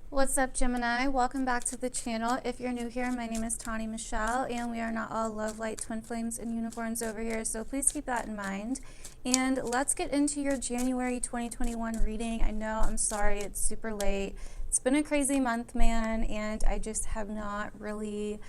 What's up, Gemini? Welcome back to the channel. If you're new here, my name is Tawny Michelle, and we are not all love, light, twin flames, and unicorns over here, so please keep that in mind. And let's get into your January 2021 reading. I know, I'm sorry, it's super late. It's been a crazy month, man, and I just have not really...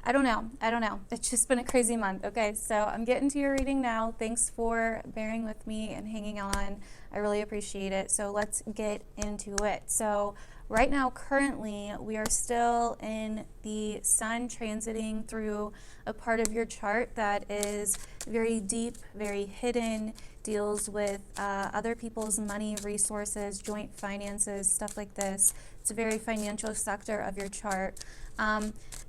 I don't know. It's just been a crazy month. Okay, so I'm getting to your reading now. Thanks for bearing with me and hanging on. I really appreciate it. So let's get into it. So right now, currently, we are still in the sun transiting through a part of your chart that is very deep, very hidden, deals with other people's money, resources, joint finances, stuff like this. It's a very financial sector of your chart.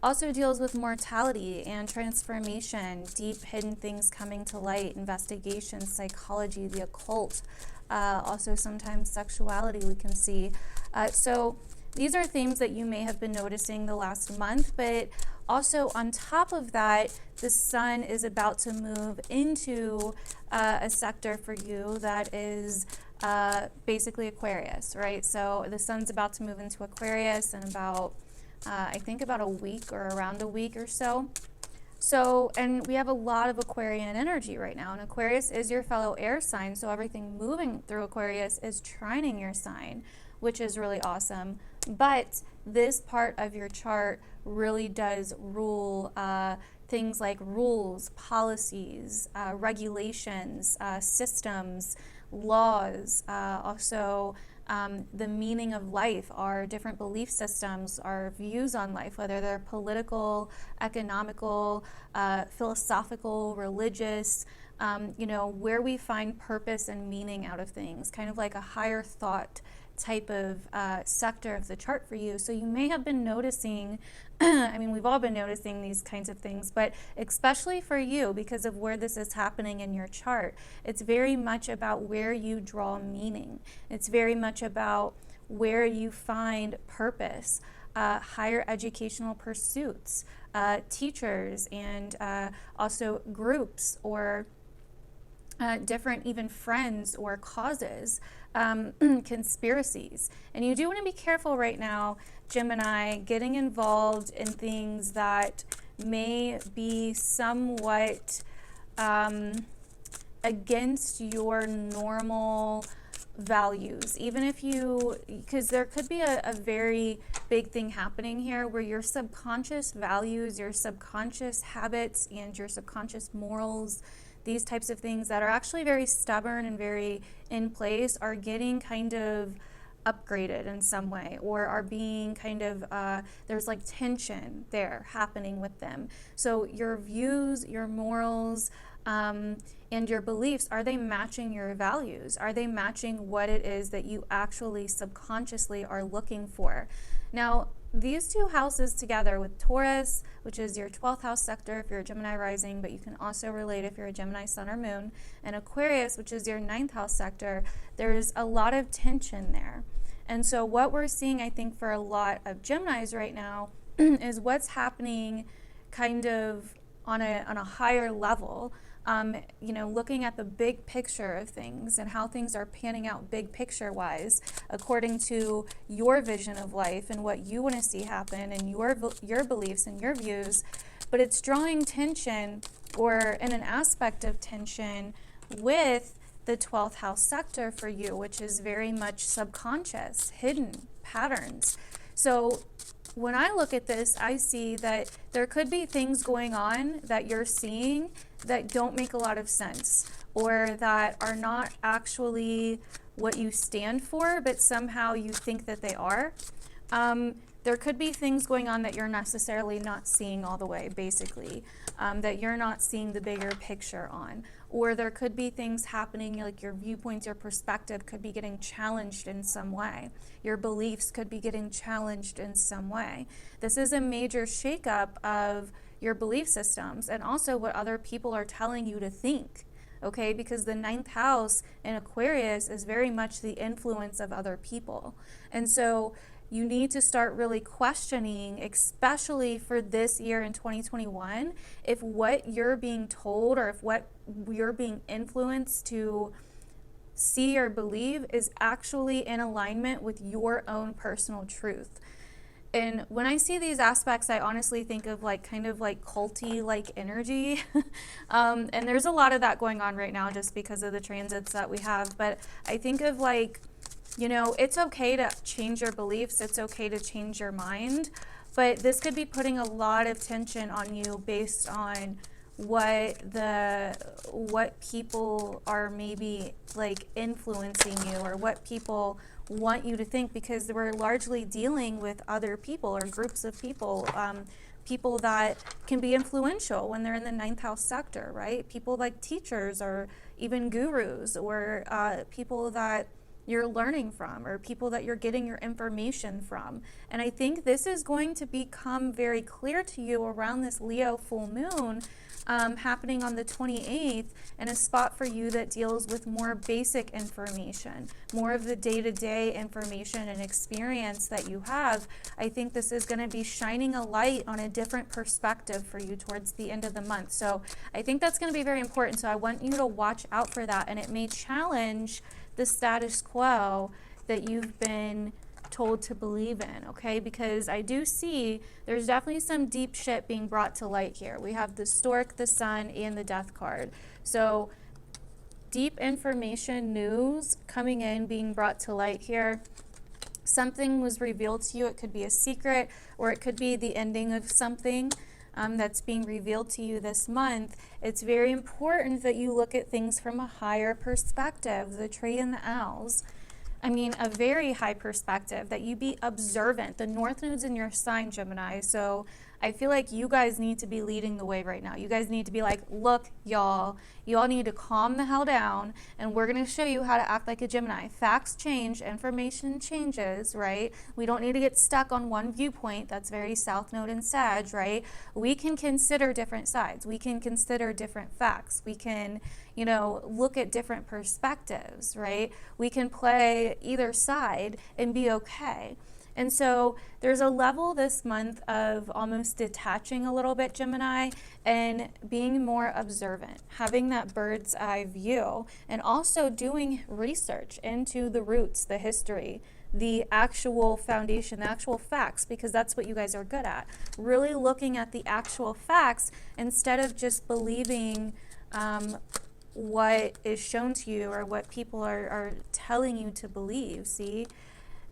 Also deals with mortality and transformation, deep hidden things coming to light, investigation, psychology, the occult, also sometimes sexuality we can see. So these are themes that you may have been noticing the last month, but also on top of that, the sun is about to move into a sector for you that is basically Aquarius, right? So the sun's about to move into Aquarius in about I think about a week or around a week or so. So, and we have a lot of Aquarian energy right now, and Aquarius is your fellow air sign, so everything moving through Aquarius is trining your sign, which is really awesome. But this part of your chart really does rule things like rules, policies, regulations, systems, laws, also the meaning of life, our different belief systems, our views on life, whether they're political, economical, philosophical, religious, where we find purpose and meaning out of things, kind of like a higher thought type of sector of the chart for you. So you may have been noticing, I mean, we've all been noticing these kinds of things, but especially for you, because of where this is happening in your chart, it's very much about where you draw meaning. It's very much about where you find purpose, higher educational pursuits, teachers, and also groups or different even friends or causes, conspiracies. And you do want to be careful right now, Gemini, getting involved in things that may be somewhat against your normal values, even if you, because there could be a very big thing happening here where your subconscious values, your subconscious habits, and your subconscious morals, these types of things that are actually very stubborn and very in place, are getting kind of upgraded in some way, or are being kind of, there's like tension there happening with them. So your views, your morals, and your beliefs, are they matching your values? Are they matching what it is that you actually subconsciously are looking for? Now, these two houses together with Taurus, which is your 12th house sector if you're a Gemini rising, but you can also relate if you're a Gemini sun or moon, and Aquarius, which is your 9th house sector, there's a lot of tension there. And so what we're seeing, I think, for a lot of Geminis right now is what's happening kind of on a higher level, looking at the big picture of things and how things are panning out big picture wise according to your vision of life and what you want to see happen and your beliefs and your views. But it's drawing tension, or in an aspect of tension, with the 12th house sector for you, which is very much subconscious, hidden patterns. So when I look at this, I see that there could be things going on that you're seeing that don't make a lot of sense, or that are not actually what you stand for, but somehow you think that they are. There could be things going on that you're necessarily not seeing all the way, basically, that you're not seeing the bigger picture on. Or there could be things happening, like your viewpoints, your perspective could be getting challenged in some way. Your beliefs could be getting challenged in some way. This is a major shakeup of your belief systems and also what other people are telling you to think. Okay, because the 9th house in Aquarius is very much the influence of other people. And so you need to start really questioning, especially for this year in 2021, if what you're being told or if what you're being influenced to see or believe is actually in alignment with your own personal truth. And when I see these aspects, I honestly think of like kind of like culty like energy. And there's a lot of that going on right now just because of the transits that we have. But I think of like, you know, it's okay to change your beliefs. It's okay to change your mind. But this could be putting a lot of tension on you based on what people are maybe like influencing you, or what people want you to think, because we're largely dealing with other people or groups of people, people that can be influential when they're in the ninth house sector, right? People like teachers or even gurus, or people that you're learning from, or people that you're getting your information from. And I think this is going to become very clear to you around this Leo full moon happening on the 28th, and a spot for you that deals with more basic information, more of the day-to-day information and experience that you have. I think this is going to be shining a light on a different perspective for you towards the end of the month. So I think that's going to be very important. So I want you to watch out for that, and it may challenge the status quo that you've been told to believe in, okay? Because I do see there's definitely some deep shit being brought to light here. We have the stork, the sun, and the death card. So deep information, news coming in, being brought to light here. Something was revealed to you. It could be a secret, or it could be the ending of something that's being revealed to you this month. It's very important that you look at things from a higher perspective. The tree and the owls. I mean, a very high perspective, that you be observant. The North Node's in your sign, Gemini. So I feel like you guys need to be leading the way right now. You guys need to be like, look, y'all need to calm the hell down, and we're going to show you how to act like a Gemini. Facts change, information changes, right? We don't need to get stuck on one viewpoint. That's very South Node and Sag, right? We can consider different sides. We can consider different facts. We can, you know, look at different perspectives, right? We can play either side and be okay. And so there's a level this month of almost detaching a little bit, Gemini, and being more observant, having that bird's eye view, and also doing research into the roots, the history, the actual foundation, the actual facts, because that's what you guys are good at. Really looking at the actual facts instead of just believing what is shown to you or what people are telling you to believe, see?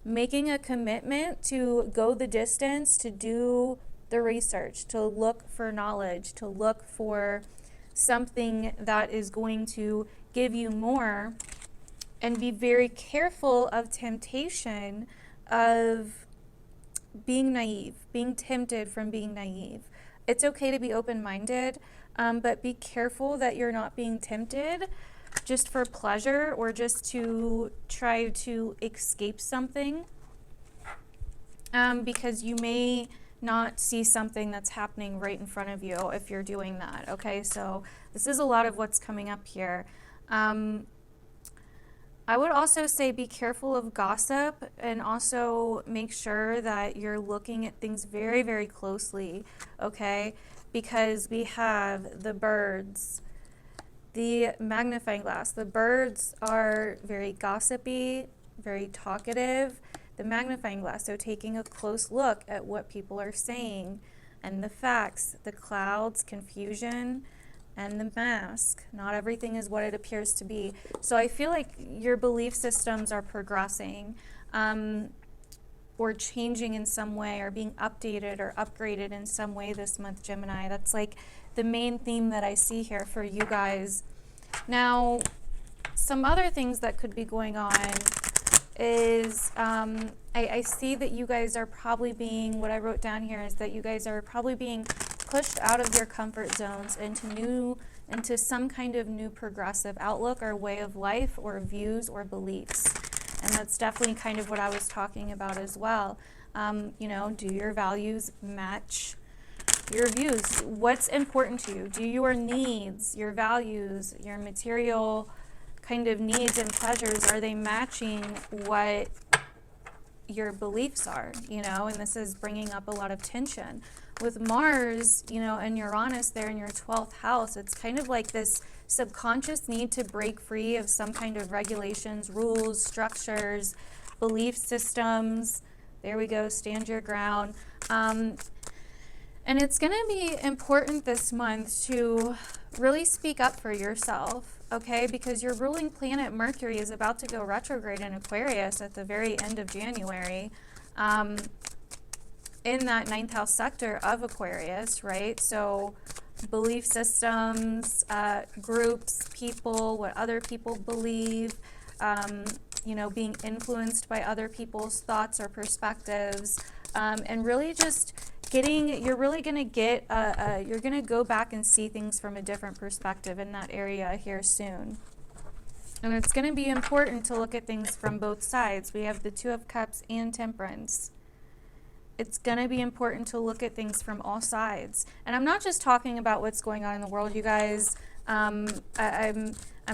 Making a commitment to go the distance, to do the research, to look for knowledge, to look for something that is going to give you more, and be very careful of temptation of being naive, being tempted from being naive. It's okay to be open-minded, but be careful that you're not being tempted just for pleasure or just to try to escape something, because you may not see something that's happening right in front of you if you're doing that, okay? So this is a lot of what's coming up here. I would also say be careful of gossip, and also make sure that you're looking at things very, very closely, okay? Because we have the birds, the magnifying glass. The birds are very gossipy, very talkative. The magnifying glass, so taking a close look at what people are saying, and the facts, the clouds, confusion, and the mask. Not everything is what it appears to be. So I feel like your belief systems are progressing, or changing in some way, or being updated or upgraded in some way this month, Gemini. That's like the main theme that I see here for you guys. Now, some other things that could be going on is I see that you guys are probably being, what I wrote down here is that you guys are probably being pushed out of your comfort zones into some kind of new progressive outlook or way of life or views or beliefs. And that's definitely kind of what I was talking about as well. You know, do your values match your views? What's important to you? Do your needs, your values, your material kind of needs and pleasures, are they matching what your beliefs are, you know, and this is bringing up a lot of tension. With Mars, you know, and Uranus there in your 12th house, it's kind of like this subconscious need to break free of some kind of regulations, rules, structures, belief systems. There we go, stand your ground. And it's going to be important this month to really speak up for yourself, okay? Because your ruling planet Mercury is about to go retrograde in Aquarius at the very end of January, in that ninth house sector of Aquarius, right? So belief systems, groups, people, what other people believe, you know, being influenced by other people's thoughts or perspectives, and really just you're really going to get, you're going to go back and see things from a different perspective in that area here soon. And it's going to be important to look at things from both sides. We have the Two of Cups and Temperance. It's going to be important to look at things from all sides. And I'm not just talking about what's going on in the world, you guys. I'm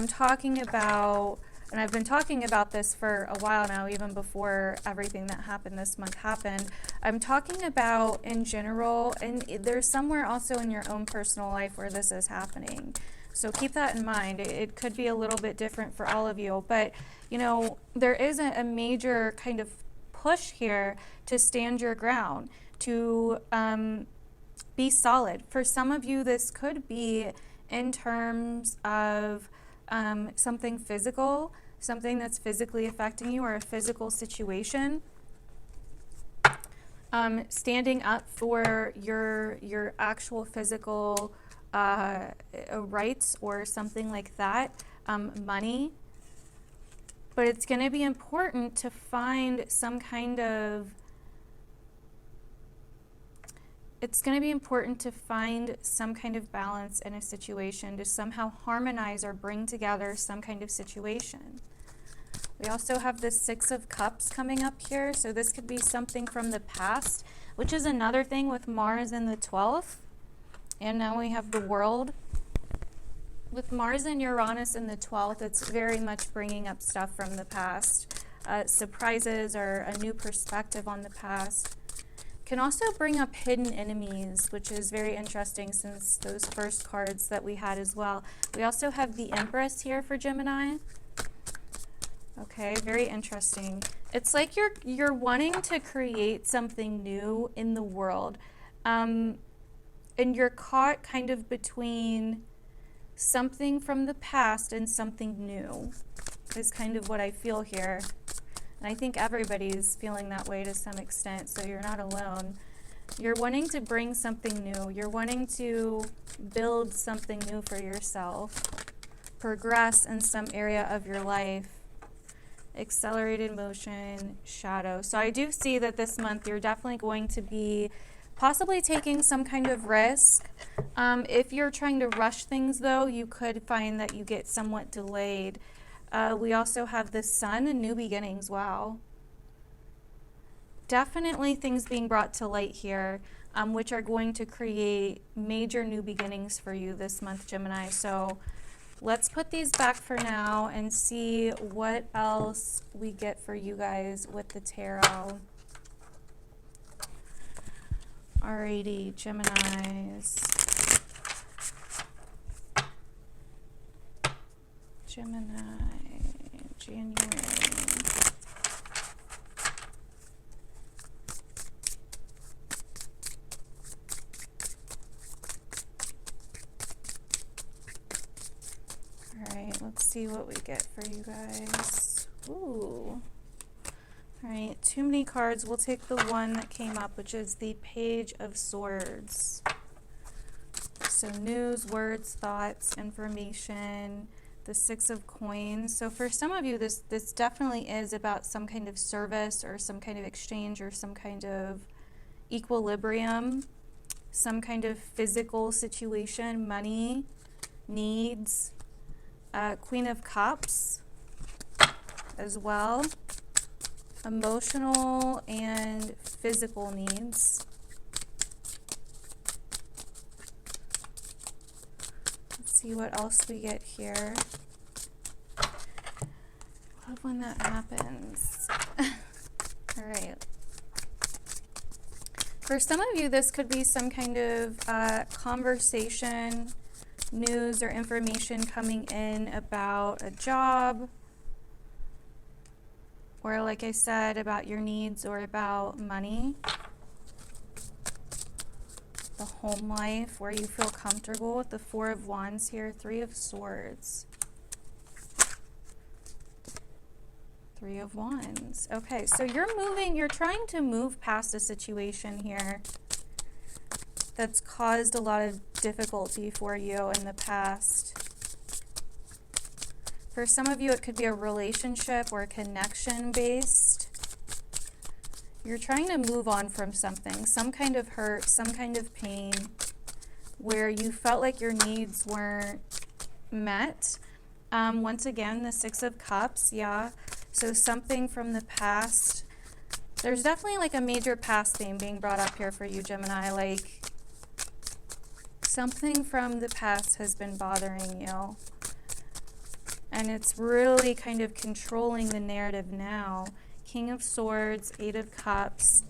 talking about, and I've been talking about this for a while now, even before everything that happened this month happened. I'm talking about in general, and there's somewhere also in your own personal life where this is happening. So keep that in mind. It could be a little bit different for all of you, but you know, there is a major kind of push here to stand your ground, to be solid. For some of you, this could be in terms of something physical, something that's physically affecting you, or a physical situation. Standing up for your actual physical rights or something like that, money. But it's going to be important to find some kind of, balance in a situation, to somehow harmonize or bring together some kind of situation. We also have the Six of Cups coming up here, so this could be something from the past, which is another thing with Mars in the 12th. And now we have the World. With Mars and Uranus in the 12th, it's very much bringing up stuff from the past. Surprises or a new perspective on the past. Can also bring up hidden enemies, which is very interesting since those first cards that we had as well. We also have the Empress here for Gemini. Okay, very interesting. It's like you're wanting to create something new in the world. And you're caught kind of between something from the past and something new, is kind of what I feel here. And I think everybody's feeling that way to some extent, so you're not alone. You're wanting to bring something new. You're wanting to build something new for yourself, progress in some area of your life. Accelerated motion, shadow. So I do see that this month you're definitely going to be possibly taking some kind of risk. If you're trying to rush things, though, you could find that you get somewhat delayed. We also have the Sun and new beginnings. Wow. Definitely things being brought to light here, which are going to create major new beginnings for you this month, Gemini. So let's put these back for now and see what else we get for you guys with the tarot. Alrighty, Geminis. Gemini, January. Alright, let's see what we get for you guys. Ooh. Alright, too many cards. We'll take the one that came up, which is the Page of Swords. So news, words, thoughts, information, the Six of Coins. So for some of you, this definitely is about some kind of service or some kind of exchange or some kind of equilibrium, some kind of physical situation, money, needs, Queen of Cups as well. Emotional and physical needs. Let's see what else we get here. Love when that happens. All right. For some of you, this could be some kind of conversation, news, or information coming in about a job, or like I said, about your needs or about money. The home life, where you feel comfortable with the Four of Wands here, Three of Swords. Three of Wands. Okay, so you're trying to move past a situation here that's caused a lot of difficulty for you in the past. For some of you, it could be a relationship or a connection based. You're trying to move on from something, some kind of hurt, some kind of pain, where you felt like your needs weren't met. Once again, the Six of Cups, yeah. So something from the past. There's definitely like a major past theme being brought up here for you, Gemini. Like something from the past has been bothering you. And it's really kind of controlling the narrative now. King of Swords, Eight of Cups.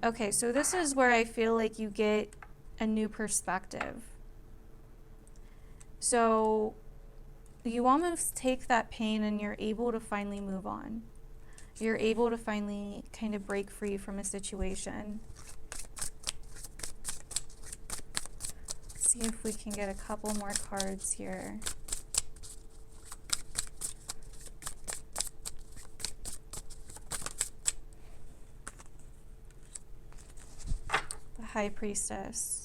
Okay, so this is where I feel like you get a new perspective. So you almost take that pain and you're able to finally move on. You're able to finally kind of break free from a situation. Let's see if we can get a couple more cards here. The High Priestess.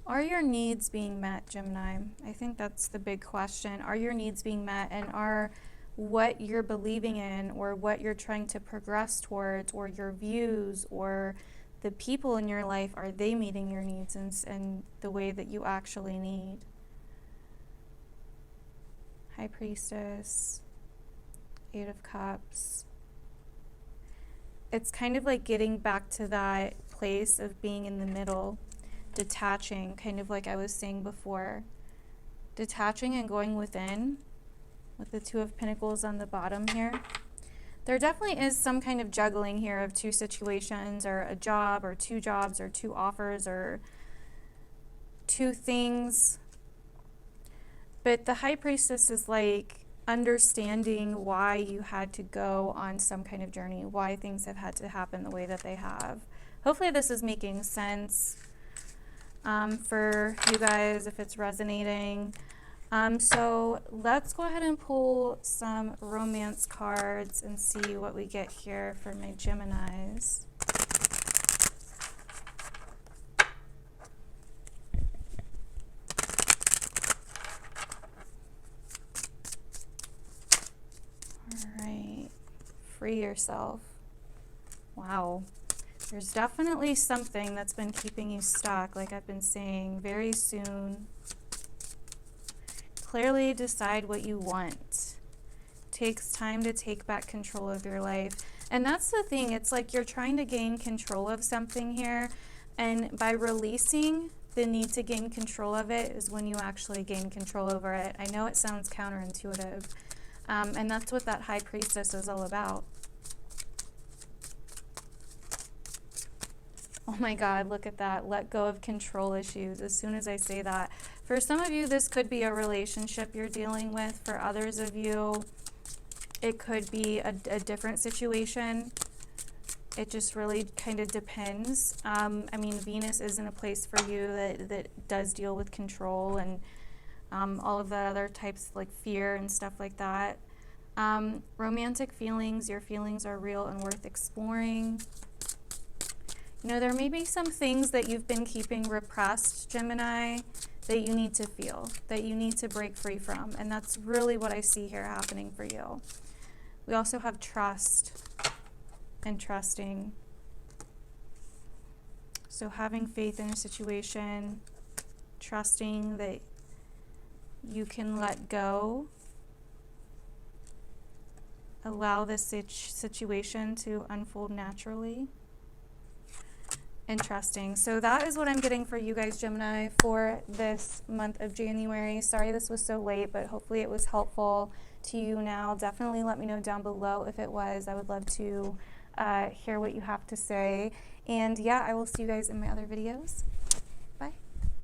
Are your needs being met, Gemini? I think that's the big question. Are your needs being met, and are what you're believing in or what you're trying to progress towards, or your views or the people in your life, are they meeting your needs in the way that you actually need? High Priestess, Eight of Cups. It's kind of like getting back to that place of being in the middle. Detaching, kind of like I was saying before. Detaching and going within, with the Two of Pentacles on the bottom here. There definitely is some kind of juggling here of two situations, or a job, or two jobs, or two offers, or two things. But the High Priestess is like understanding why you had to go on some kind of journey, why things have had to happen the way that they have. Hopefully this is making sense. For you guys, if it's resonating. So let's go ahead and pull some romance cards and see what we get here for my Geminis. All right, free yourself. Wow. There's definitely something that's been keeping you stuck, like I've been saying. Very soon. Clearly decide what you want. Takes time to take back control of your life. And that's the thing. It's like you're trying to gain control of something here. And by releasing the need to gain control of it is when you actually gain control over it. I know it sounds counterintuitive. And that's what that High Priestess is all about. Oh my God, look at that. Let go of control issues as soon as I say that. For some of you, this could be a relationship you're dealing with. For others of you, it could be a different situation. It just really kind of depends. I mean, Venus is in a place for you that does deal with control and all of the other types, like fear and stuff like that. Romantic feelings, your feelings are real and worth exploring. You know, there may be some things that you've been keeping repressed, Gemini, that you need to feel, that you need to break free from. And that's really what I see here happening for you. We also have trust and trusting. So having faith in a situation, trusting that you can let go, allow this situation to unfold naturally. Interesting. So that is what I'm getting for you guys, Gemini, for this month of January. Sorry this was so late, but hopefully it was helpful to you now. Definitely let me know down below if it was. I would love to hear what you have to say. And yeah, I will see you guys in my other videos.